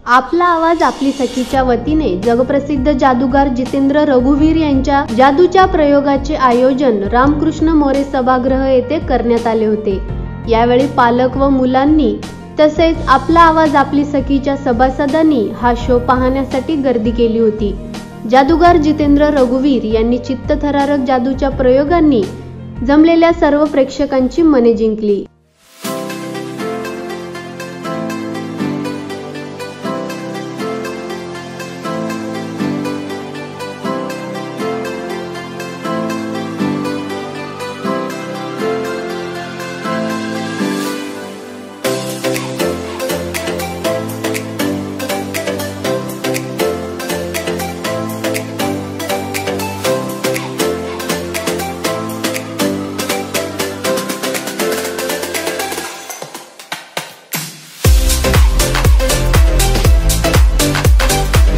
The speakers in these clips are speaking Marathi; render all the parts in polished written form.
आपला आवाज आपली सखीच्या वतीने जगप्रसिद्ध जादूगार जितेंद्र रघुवीर यांच्या जादूच्या प्रयोगाचे आयोजन रामकृष्ण मोरे सभागृह येथे करण्यात आले होते। यावेळी पालक व मुलांनी तसेच आपला आवाज आपली सखीच्या सभासदांनी हा शो पाहण्यासाठी गर्दी केली होती। जादूगार जितेंद्र रघुवीर यांनी चित्तथरारक जादूच्या प्रयोगांनी जमलेल्या सर्व प्रेक्षकांची मने जिंकली।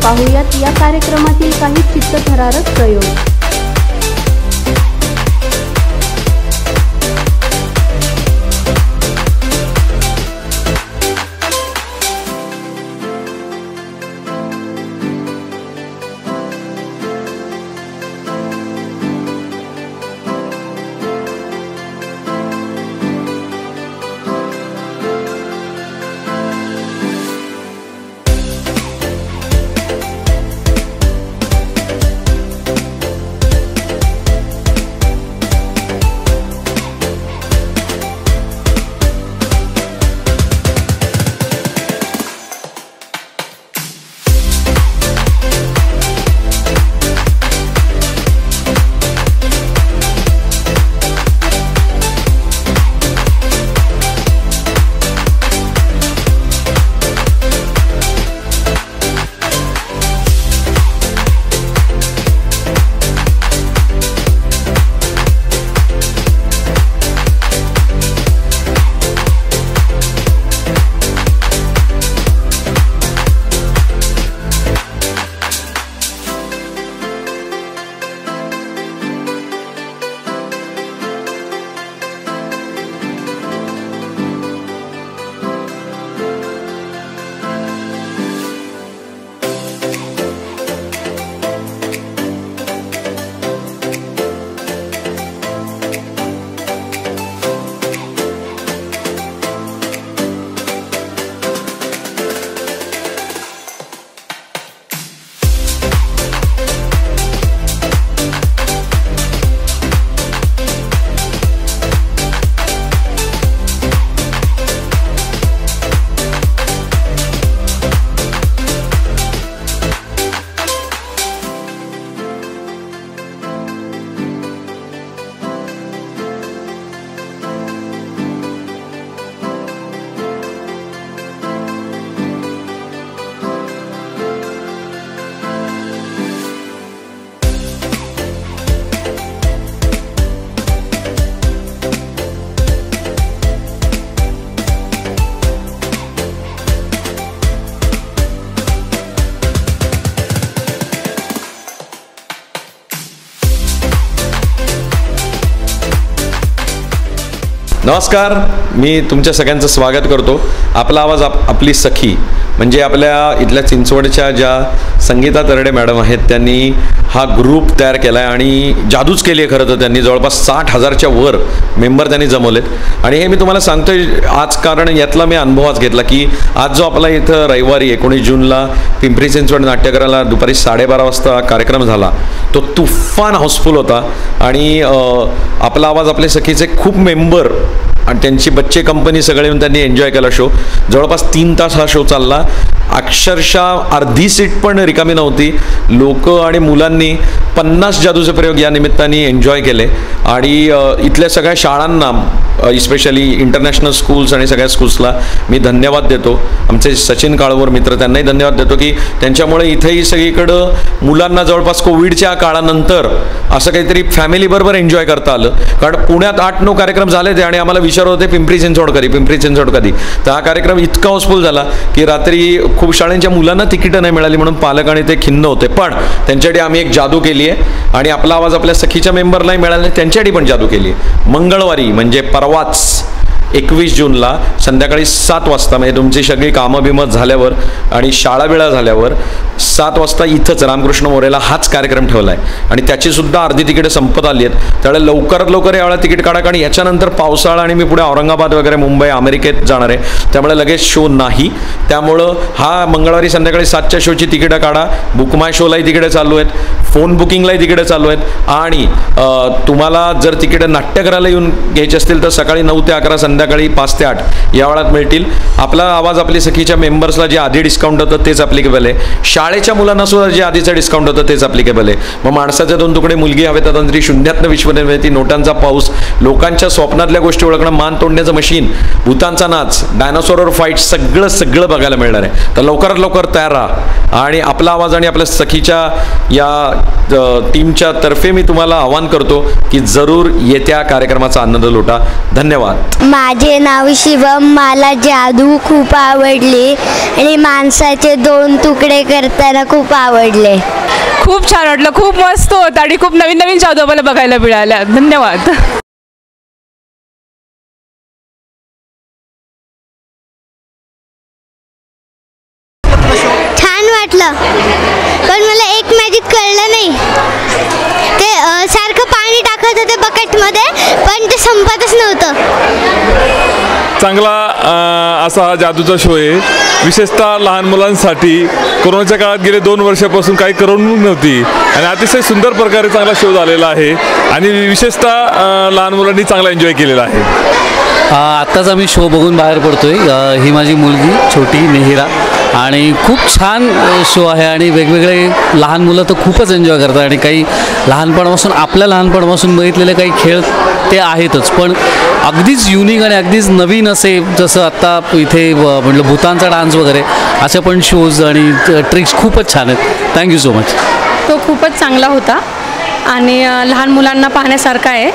पाहुयात या कार्यक्रमातील काही चित्तथरारक प्रयोग। नमस्कार, मी तुमच्या सगळ्यांचं स्वागत करतो। आपला आवाज आपली सखी म्हणजे आपल्या इथल्या चिंचवडच्या ज्या संगीता तरडे मॅडम आहेत त्यांनी हा ग्रुप तयार केला आहे आणि जादूच केली आहे। खरं तर त्यांनी जवळपास 60,000च्या वर मेंबर त्यांनी जमवलेत आणि हे मी तुम्हाला सांगतोय आज कारण यातला मी अनुभवच घेतला की आज जो आपला इथं रविवारी 19 जूनला पिंपरी चिंचवड नाट्यगृहाला दुपारी 12:30 वाजता कार्यक्रम झाला तो तुफान हाऊसफुल होता आणि आपला आवाज आपल्या सखीचे खूप मेंबर आणि त्यांची बच्चे कंपनी सगळे येऊन त्यांनी एन्जॉय केला शो। जवळपास 3 तास हा शो चालला। अक्षरशः अर्धी सीट पण रिकामी नव्हती। लोक आणि मुलांनी 50 जादूचे प्रयोग या निमित्ताने एन्जॉय केले आणि इथल्या सगळ्या शाळांना स्पेशली इंटरनॅशनल स्कूल्स आणि सगळ्या स्कूल्सला मी धन्यवाद देतो। आमचे सचिन काळवर मित्र त्यांनाही धन्यवाद देतो की त्यांच्यामुळे इथेही सगळीकडं मुलांना जवळपास कोविडच्या काळानंतर असं काहीतरी फॅमिलीबरोबर एन्जॉय करता आलं। कारण पुण्यात 8-9 कार्यक्रम झाले ते आणि आम्हाला विचारत होते पिंपरी चिंचवड कधी। तर हा कार्यक्रम इतका हाऊसफुल झाला की रात्री खूप शाळांच्या मुलांना तिकीटं नाही मिळाली म्हणून पालक आणि ते खिन्न होते। पण त्यांच्यासाठी आम्ही एक जादू केली आहे आणि आपला आवाज आपल्या सखीच्या मेंबरलाही मिळाला त्यांच्यासाठी पण जादू केली आहे। मंगळवारी म्हणजे परवाच 21 जूनला संध्याकाळी 7 वाजता, म्हणजे तुमची सगळी कामं बिमत झाल्यावर आणि शाळाबिळा झाल्यावर 7 वाजता इथंच रामकृष्ण मोरेला हाच कार्यक्रम ठेवला आहे आणि त्याचीसुद्धा अर्धी तिकीटं संपत आली आहेत. त्यामुळे लवकरात लवकर यावेळेला तिकीट काढा, कारण याच्यानंतर पावसाळा आणि मी पुढे औरंगाबाद वगैरे मुंबई अमेरिकेत जाणार आहे, त्यामुळे लगेच शो नाही. त्यामुळं हा मंगळवारी संध्याकाळी 7च्या शोची तिकीटं काढा. बुक माय शोलाही तिकीटं चालू आहेत, फोन बुकिंगलाही तिकीटं चालू आहेत आणि तुम्हाला जर तिकीटं नाट्यगृहाला येऊन घ्यायची असतील तर सकाळी 9 ते 11, संध्याकाळी 5 ते 8 या वेळात मिळतील. आपला आवाज आपली सखीच्या मेंबर्सला जे आधी डिस्काउंट होतं तेच ॲप्लिकेबल आहे. शाळेच्या मुलांना सुद्धा जे आधीचं डिस्काउंट होतं तेच ॲप्लिकेबल आहे. मग माणसाचे 2 तुकडे, मुलगी हवे तंत्री, शून्यातनं विश्वनिर्मिती, नोटांचा पाऊस, लोकांच्या स्वप्नातल्या गोष्टी ओळखणं, मान तोडण्याचं मशीन, भूतांचा नाच, डायनासोरवर फाईट, सगळं बघायला मिळणार आहे. तर लवकरात लवकर तयार राहा आणि आपला आवाज आणि आपल्या सखीच्या या टीमच्या तर्फे मी तुम्हाला आवाहन करतो की जरूर येत्या कार्यक्रमाचा आनंद लुटा. धन्यवाद. माझे नाव शिवम. मला जादू खूप आवडली आणि माणसाचे 2 तुकडे करताना खूप आवडले. खूप छान वाटलं, खूप मस्त होतं आणि खूप नवीन नवीन जादू आम्हाला बघायला मिळाल्या. धन्यवाद. छान वाटलं, पण मला एक मॅजिक कळलं नाही. ते सारखं पाणी टाकत होते बकेटमध्ये, पण ते संपतच नव्हतं. चांगला असा हा जादूचा शो आहे, विशेषतः लहान मुलांसाठी. कोरोनाच्या काळात गेले 2 वर्षापासून काही करमणूक नव्हती आणि अतिशय सुंदर प्रकारे चांगला शो झालेला आहे आणि विशेषतः लहान मुलांनी चांगला एन्जॉय केलेला आहे. आत्ताच आम्ही शो बघून बाहेर पडतोय. ही माझी मुलगी छोटी नेहिरा आणि खूप छान शो आहे आणि वेगवेगळे लहान मुलं तर खूपच एन्जॉय करतात आणि काही लहानपणापासून आपल्या लहानपणापासून बघितलेले काही खेळ ते आहेतच, पण अगदीच युनिक आणि अगदीच नवीन असे, जसं आत्ता इथे म्हटलं भूतांचा डान्स वगैरे असे पण शोज आणि ट्रिक्स खूपच छान आहेत. Thank you so much. तो खूपच चांगला होता आणि लहान मुलांना पाहण्यासारखा आहे.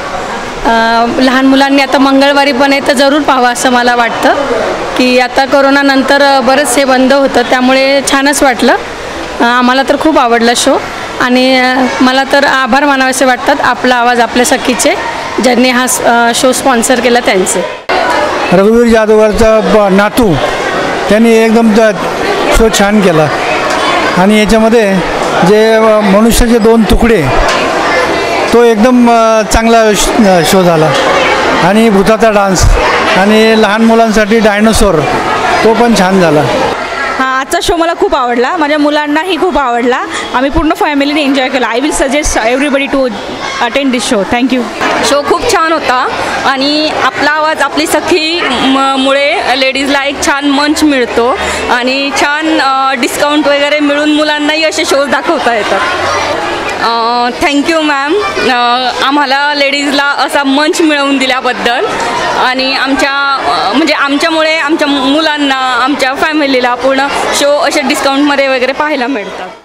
लहान मुलांनी आता मंगळवारी पण आहे तर जरूर पाहावं असं मला वाटतं, की आता कोरोनानंतर बरंच हे बंद होतं, त्यामुळे छानच वाटलं. आम्हाला तर खूप आवडला शो आणि मला तर आभार मानावेसे वाटतात आपला आवाज आपल्या सखीचे, ज्यांनी हा शो स्पॉन्सर केला त्यांचे. रघुवीर जाधवरचा नातू त्यांनी एकदम शो छान केला आणि याच्यामध्ये जे मनुष्याचे 2 तुकडे तो एकदम चांगला शो झाला आणि भूताचा डान्स आणि लहान मुलांसाठी डायनोसॉर तो पण छान झाला. आजचा शो मला खूप आवडला, माझ्या मुलांनाही खूप आवडला. आम्ही पूर्ण फॅमिलीने एन्जॉय केला. I will suggest everybody to attend this show. Thank you. Show खूप छान होता आणि आपला आवाज आपली सखी मुळे लेडीजला एक छान मंच मिळतो आणि छान डिस्काउंट वगैरे मिळून मुलांनाही असे शोज दाखवता येतात. थँक्यू मॅम, आम्हाला लेडीजला असा मंच मिळवून दिल्याबद्दल आणि आमच्यामुळे आमच्या मुलांना, आमच्या फॅमिलीला पूर्ण शो असे डिस्काउंटमध्ये वगैरे पाहायला मिळतात.